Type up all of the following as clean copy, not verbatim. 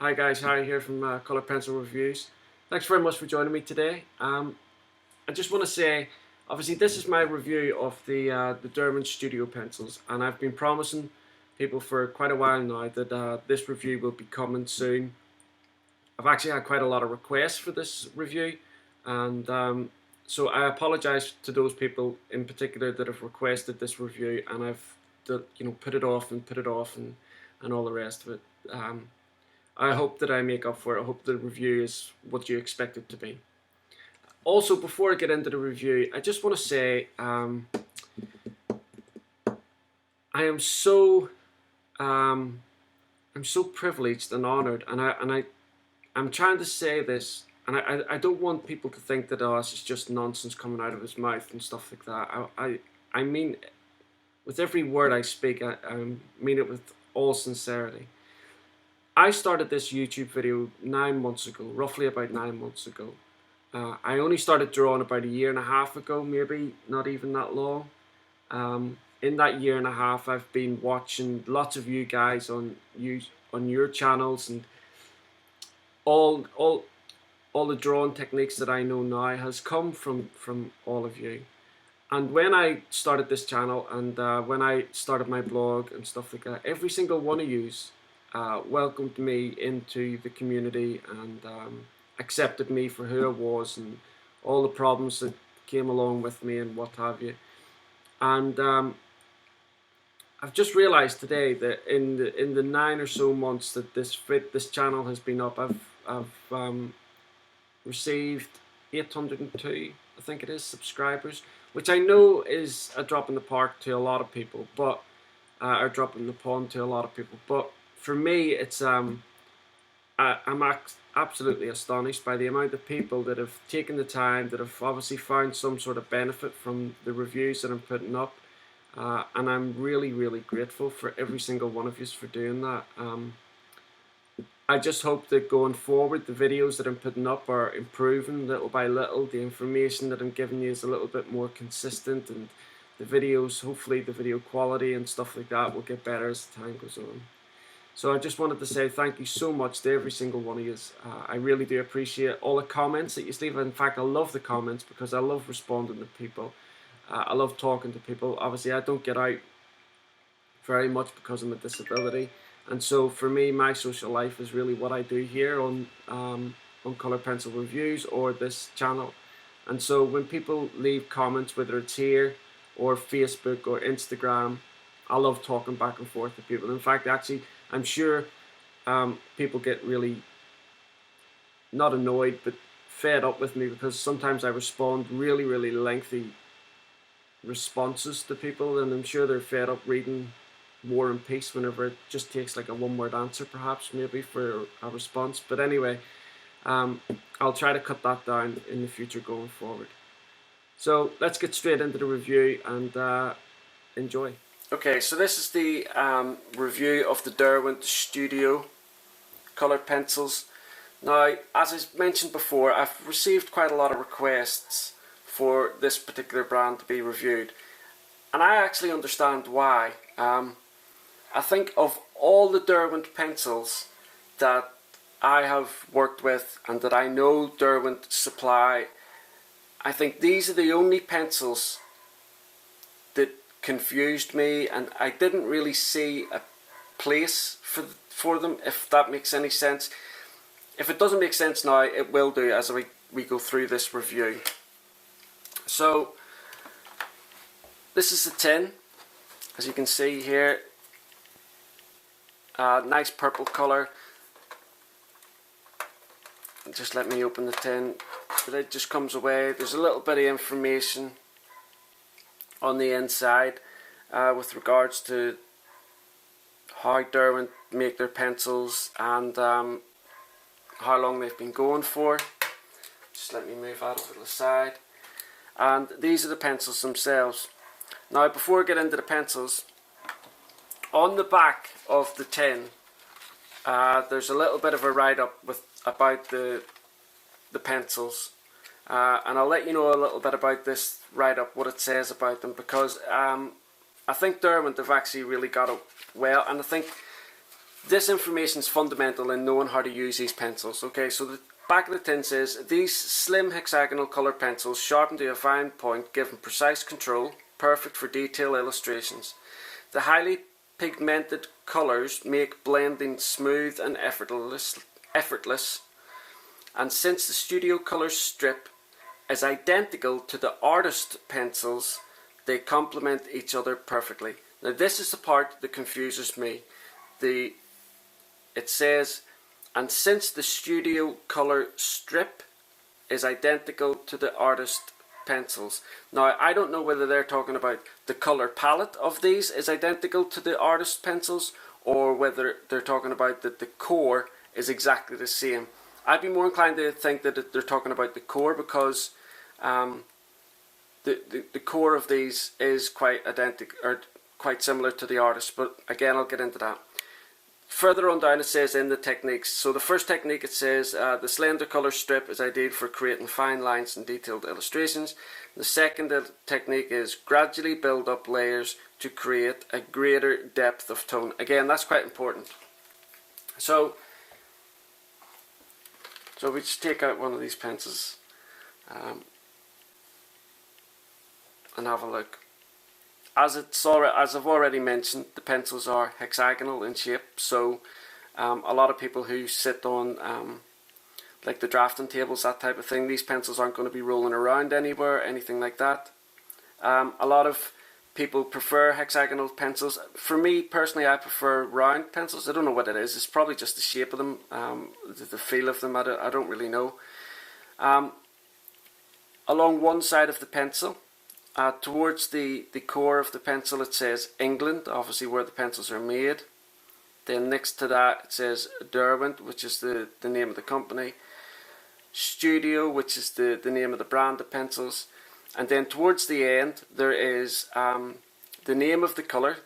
Hi guys, Harry here from Coloured Pencil Reviews. Thanks very much for joining me today. I just want to say, obviously this is my review of the Derwent Studio Pencils, and I've been promising people for quite a while now that this review will be coming soon. I've actually had quite a lot of requests for this review, and so I apologise to those people in particular that have requested this review, and I've put it off and put it off and all the rest of it. I hope that I make up for it. I hope the review is what you expect it to be. Also, before I get into the review, I just want to say I am so I'm so privileged and honoured, and I'm trying to say this, and I don't want people to think that this is just nonsense coming out of his mouth and stuff like that. I mean, with every word I speak, I mean it with all sincerity. I started this YouTube video 9 months ago, roughly about 9 months ago. I only started drawing about a year and a half ago, maybe not even that long. In that year and a half, I've been watching lots of you guys on your channels, and all the drawing techniques that I know now has come from all of you. And when I started this channel and when I started my blog and stuff like that, every single one of yous welcomed me into the community and accepted me for who I was and all the problems that came along with me and what have you. And I've just realised today that in the 9 or so months that this channel has been up, I've received 802, I think it is, subscribers, which I know is a drop in the park to a lot of people, but or drop in the pond to a lot of people, but for me, it's I'm absolutely astonished by the amount of people that have taken the time, that have obviously found some sort of benefit from the reviews that I'm putting up, and I'm really, really grateful for every single one of you for doing that. I just hope that going forward, the videos that I'm putting up are improving little by little. The information that I'm giving you is a little bit more consistent, and the videos, hopefully the video quality and stuff like that will get better as the time goes on. So I just wanted to say thank you so much to every single one of you. I really do appreciate all the comments that you leave. In fact, I love the comments because I love responding to people. I love talking to people. Obviously, I don't get out very much because of my disability. And so for me, my social life is really what I do here on Coloured Pencil Reviews or this channel. And so when people leave comments, whether it's here or Facebook or Instagram, I love talking back and forth to people. In fact, actually, I'm sure people get really, not annoyed, but fed up with me because sometimes I respond really, really lengthy responses to people, and I'm sure they're fed up reading War and Peace whenever it just takes like a one-word answer, perhaps, maybe, for a response. But anyway, I'll try to cut that down in the future going forward. So let's get straight into the review and enjoy. Okay, so this is the review of the Derwent Studio Coloured Pencils. Now, as I mentioned before, I've received quite a lot of requests for this particular brand to be reviewed, and I actually understand why. I think of all the Derwent pencils that I have worked with and that I know Derwent supply, I think these are the only pencils that confused me, and I didn't really see a place for them, if that makes any sense. If it doesn't make sense now, it will do as we go through this review. So this is the tin, as you can see here. Nice purple colour. Just let me open the tin. The lid just comes away. There's a little bit of information on the inside with regards to how Derwent make their pencils and how long they've been going for. Just let me move that over to the side. And these are the pencils themselves. Now, before I get into the pencils, on the back of the tin there's a little bit of a write-up about the pencils, and I'll let you know a little bit about this write-up, what it says about them, because I think Derwent have actually really got it well, and I think this information is fundamental in knowing how to use these pencils. Okay, so the back of the tin says, these slim hexagonal colour pencils sharpen to a fine point, giving precise control, perfect for detailed illustrations. The highly pigmented colours make blending smooth and effortless. And since the Studio Colours strip is identical to the artist pencils, they complement each other perfectly. Now this is the part that confuses me. It says, and since the Studio Colour strip is identical to the artist pencils. Now I don't know whether they're talking about the colour palette of these is identical to the artist pencils, or whether they're talking about that the core is exactly the same. I'd be more inclined to think that they're talking about the core, because the core of these is quite identical, or quite similar to the artist, but again I'll get into that. Further on down it says in the techniques. So the first technique, it says the slender colour strip is ideal for creating fine lines and detailed illustrations. The second technique is gradually build up layers to create a greater depth of tone. Again, that's quite important. So we just take out one of these pencils and have a look. As I've already mentioned, the pencils are hexagonal in shape, so a lot of people who sit on like the drafting tables, that type of thing, these pencils aren't going to be rolling around anywhere, anything like that. A lot of people prefer hexagonal pencils. For me personally, I prefer round pencils. I don't know what it is. It's probably just the shape of them, the feel of them. I don't really know. Along one side of the pencil, towards the core of the pencil, it says England, obviously where the pencils are made. Then next to that it says Derwent, which is the name of the company. Studio, which is the name of the brand of pencils. And then towards the end there is the name of the colour.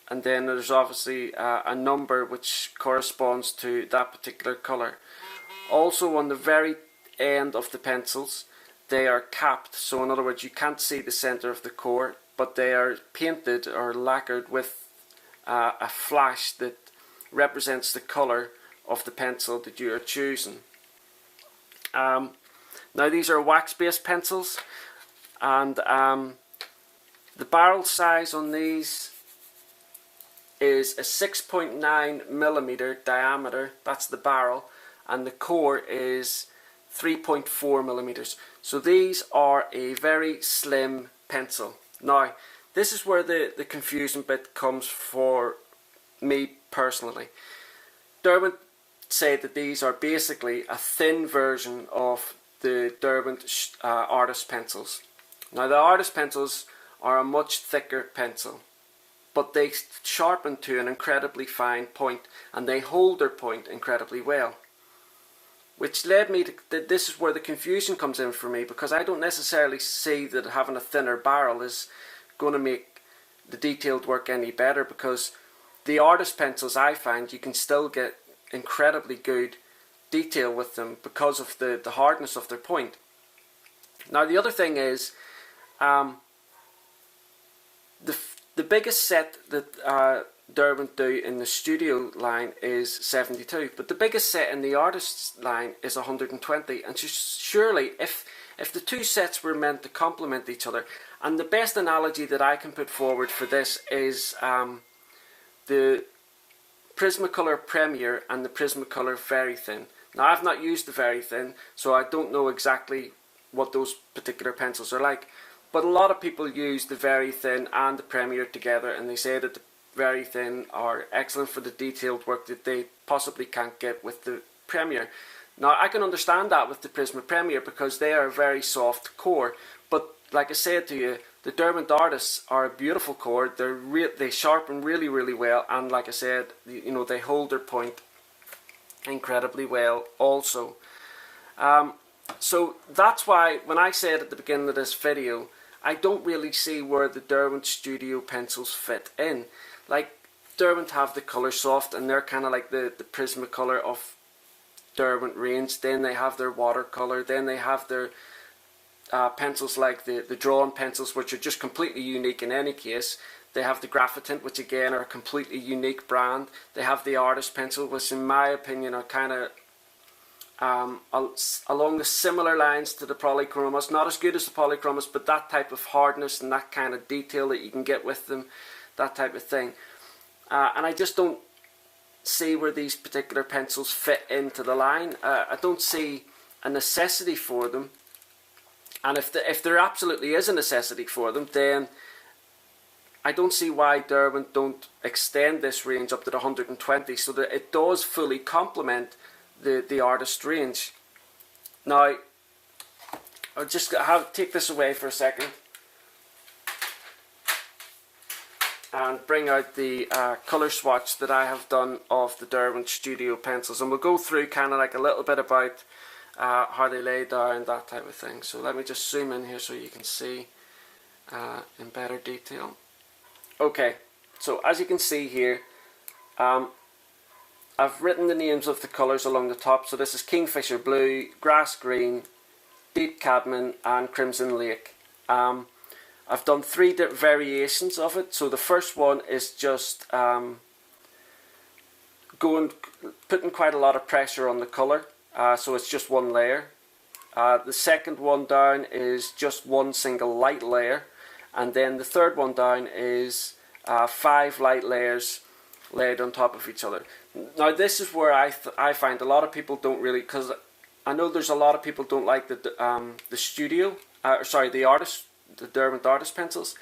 And then there's obviously a number which corresponds to that particular colour. Also on the very end of the pencils, they are capped, so in other words you can't see the centre of the core, but they are painted or lacquered with a flash that represents the colour of the pencil that you are choosing. Now these are wax based pencils, and the barrel size on these is a 6.9mm diameter, that's the barrel, and the core is 3.4mm. So these are a very slim pencil. Now this is where the confusing bit comes for me personally. Derwent say that these are basically a thin version of the Derwent artist pencils. Now the artist pencils are a much thicker pencil, but they sharpen to an incredibly fine point, and they hold their point incredibly well. Which led me to, this is where the confusion comes in for me, because I don't necessarily see that having a thinner barrel is going to make the detailed work any better, because the artist pencils, I find you can still get incredibly good detail with them because of the hardness of their point. Now the other thing is the biggest set that Derwent do in the studio line is 72, but the biggest set in the artist's line is 120. And surely if the two sets were meant to complement each other, and the best analogy that I can put forward for this is the Prismacolor Premier and the Prismacolor Very Thin. Now I've not used the Very Thin, so I don't know exactly what those particular pencils are like, but a lot of people use the Very Thin and the Premier together, and they say that the Very Thin are excellent for the detailed work that they possibly can't get with the Premier. Now I can understand that with the Prisma Premier, because they are a very soft core, but like I said to you, the Derwent artists are a beautiful core. They sharpen really, really well, and like I said, you know, they hold their point incredibly well also. So that's why when I said at the beginning of this video, I don't really see where the Derwent Studio pencils fit in. Like, Derwent have the colour soft, and they're kind of like the Prismacolor of Derwent range. Then they have their watercolour. Then they have their pencils like the drawn pencils, which are just completely unique in any case. They have the Graphitint, which again are a completely unique brand. They have the Artist Pencil, which in my opinion are kind of along the similar lines to the Polychromos. Not as good as the Polychromos, but that type of hardness and that kind of detail that you can get with them, that type of thing. And I just don't see where these particular pencils fit into the line. I don't see a necessity for them. And if there absolutely is a necessity for them, then I don't see why Derwent don't extend this range up to the 120 so that it does fully complement the artist range. Now, I'll just take this away for a second and bring out the colour swatch that I have done of the Derwent Studio pencils, and we'll go through kind of like a little bit about how they lay down, that type of thing. So let me just zoom in here so you can see in better detail. Okay, so as you can see here, I've written the names of the colours along the top. So this is Kingfisher Blue, Grass Green, Deep Cadmium and Crimson Lake. I've done 3 different variations of it. So the first one is just putting quite a lot of pressure on the colour. So it's just 1 layer. The second one down is just 1 single light layer. And then the third one down is 5 light layers laid on top of each other. Now this is where I find a lot of people don't really, because I know there's a lot of people don't like the Derwent Artist Pencils.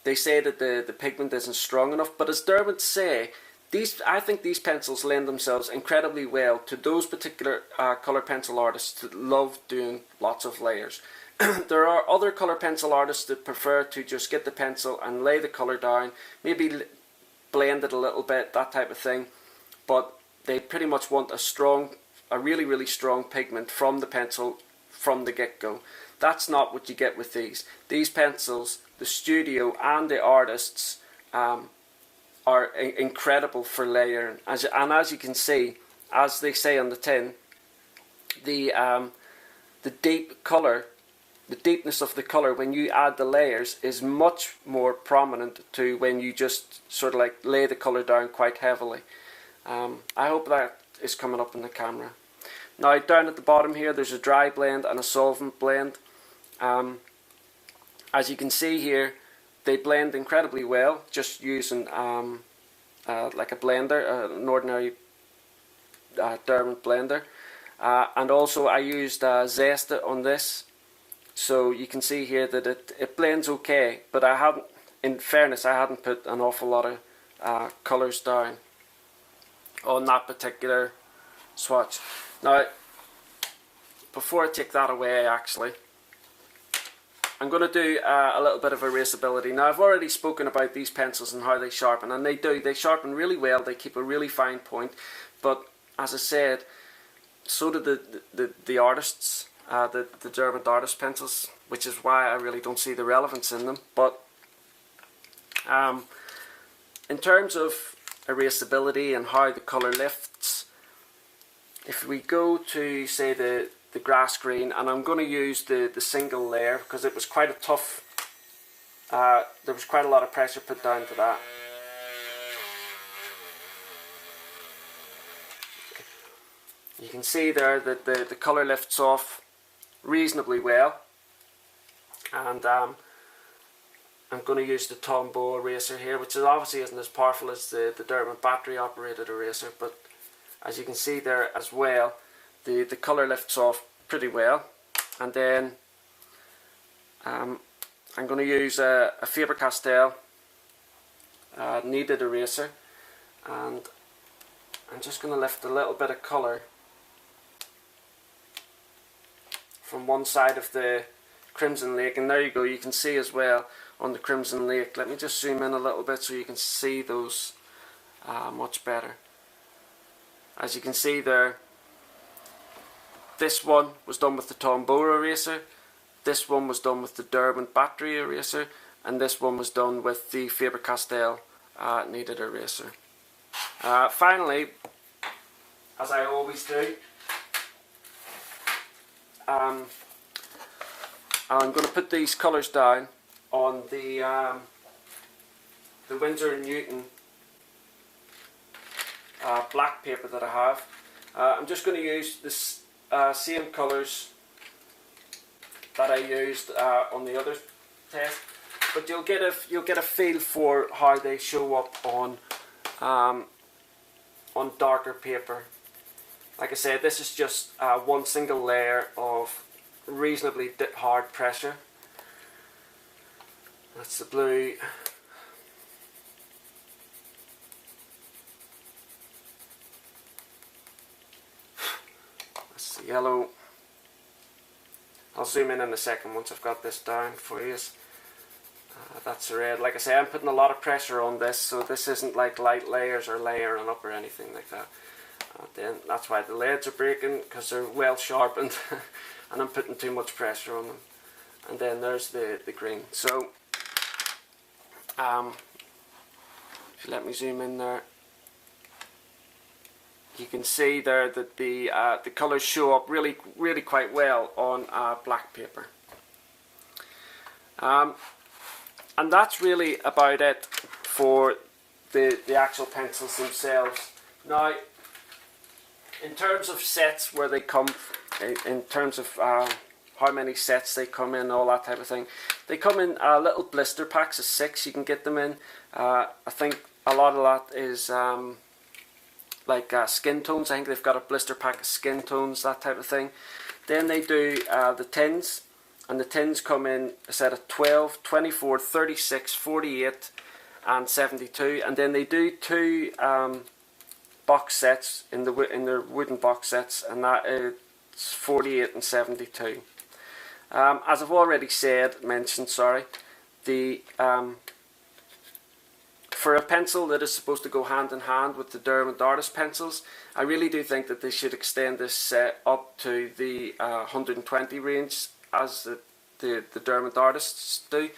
They say that the pigment isn't strong enough, but as Derwent say, I think these pencils lend themselves incredibly well to those particular colour pencil artists that love doing lots of layers. There are other colour pencil artists that prefer to just get the pencil and lay the colour down, maybe blend it a little bit, that type of thing, but they pretty much want a really strong pigment from the pencil from the get-go. That's not what you get with these. These pencils, the Studio and the Artists, are incredible for layering. And as you can see, as they say on the tin, the deep colour, the deepness of the colour when you add the layers is much more prominent to when you just sort of like lay the colour down quite heavily. I hope that is coming up in the camera. Now down at the bottom here there's a dry blend and a solvent blend. As you can see here, they blend incredibly well just using like a blender, an ordinary Derwent blender. And also I used Zesta on this. So you can see here that it blends okay, but in fairness, I hadn't put an awful lot of colours down on that particular swatch. Now, before I take that away, actually, I'm going to do a little bit of erasability. Now, I've already spoken about these pencils and how they sharpen, and they sharpen really well. They keep a really fine point, but as I said, so do the artists. The Derwent Artist Pencils, which is why I really don't see the relevance in them. But in terms of erasability and how the colour lifts, if we go to say the grass green, and I'm going to use the single layer because it was quite a tough, there was quite a lot of pressure put down to that. You can see there that the colour lifts off reasonably well, and I'm going to use the Tombow eraser here, which obviously isn't as powerful as the Derwent battery operated eraser, but as you can see there as well, the colour lifts off pretty well. And then I'm going to use a Faber-Castell kneaded eraser, and I'm just going to lift a little bit of colour from one side of the Crimson Lake, and there you go, you can see as well on the Crimson Lake. Let me just zoom in a little bit so you can see those much better. As you can see there, this one was done with the Tombow eraser, this one was done with the Derwent battery eraser, and this one was done with the Faber-Castell kneaded eraser. Finally, as I always do, I'm going to put these colours down on the the Winsor & Newton black paper that I have. I'm just going to use this same colours that I used on the other test, but you'll get a feel for how they show up on darker paper. Like I said, this is just one single layer of reasonably hard pressure. That's the blue. That's the yellow. I'll zoom in a second once I've got this down for you. That's the red. Like I say, I'm putting a lot of pressure on this, so this isn't like light layers or layering up or anything like that. Then that's why the leads are breaking, because they're well sharpened and I'm putting too much pressure on them. And then there's the green. So if you let me zoom in there, you can see there that the colours show up really quite well on black paper. And that's really about it for the actual pencils themselves. Now, in terms of sets where they come, in terms of how many sets they come in, all that type of thing, they come in little blister packs of 6. You can get them in. I think a lot of that is like skin tones. I think they've got a blister pack of skin tones, that type of thing. Then they do the tins, and the tins come in a set of 12, 24, 36, 48 and 72, and then they do 2 box sets in their wooden box sets, and that is 48 and 72. As I've already mentioned, the for a pencil that is supposed to go hand in hand with the Derwent Artist pencils, I really do think that they should extend this set up to the 120 range as the Derwent Artists do.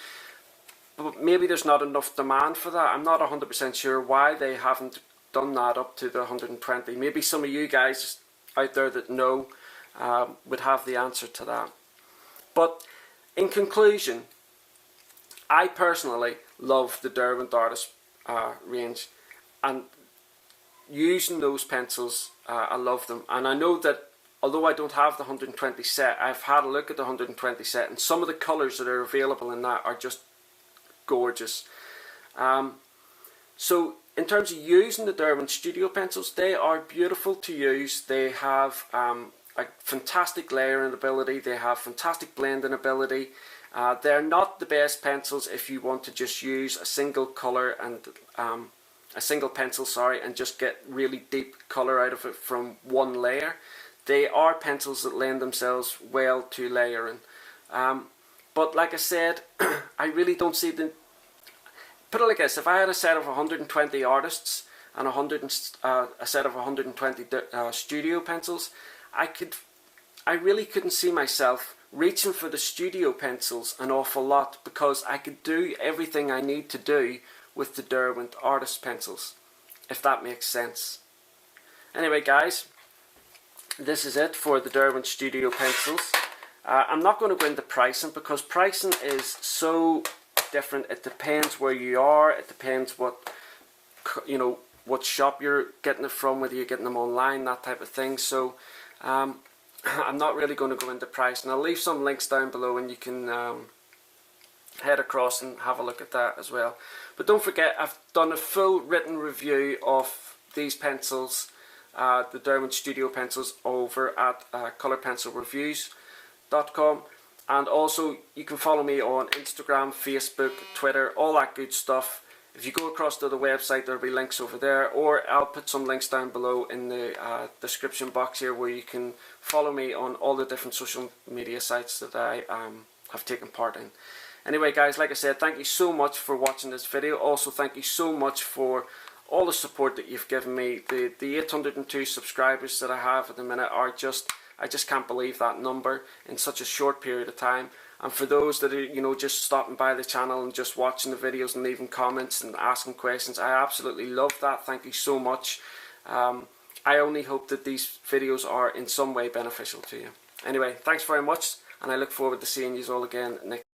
But maybe there's not enough demand for that. I'm not 100% sure why they haven't done that up to the 120. Maybe some of you guys out there that know would have the answer to that. But in conclusion, I personally love the Derwent Artist range, and using those pencils, I love them. And I know that although I don't have the 120 set, I've had a look at the 120 set, and some of the colours that are available in that are just gorgeous. So in terms of using the Derwent Studio pencils, they are beautiful to use. They have a fantastic layering ability. They have fantastic blending ability. They're not the best pencils if you want to just use a single colour and a single pencil, and just get really deep colour out of it from one layer. They are pencils that lend themselves well to layering. But like I said, I really don't see them. Put it like this: if I had a set of 120 artists and a set of 120 studio pencils, I really couldn't see myself reaching for the studio pencils an awful lot, because I could do everything I need to do with the Derwent Artist pencils, if that makes sense. Anyway guys, this is it for the Derwent Studio pencils. I'm not going to go into pricing, because pricing is so different. It depends where you are. It depends what shop you're getting it from, whether you're getting them online, that type of thing. So I'm not really going to go into price, and I'll leave some links down below, and you can head across and have a look at that as well. But don't forget, I've done a full written review of these pencils, the Derwent Studio pencils, over at colourpencilreviews.com. And also you can follow me on Instagram, Facebook, Twitter, all that good stuff. If you go across to the website, there'll be links over there, or I'll put some links down below in the description box here, where you can follow me on all the different social media sites that I have taken part in. Anyway guys, like I said, thank you so much for watching this video. Also thank you so much for all the support that you've given me. The 802 subscribers that I have at the minute are just, I just can't believe that number in such a short period of time. And for those that are, just stopping by the channel and just watching the videos and leaving comments and asking questions, I absolutely love that. Thank you so much. I only hope that these videos are in some way beneficial to you. Anyway, thanks very much, and I look forward to seeing you all again next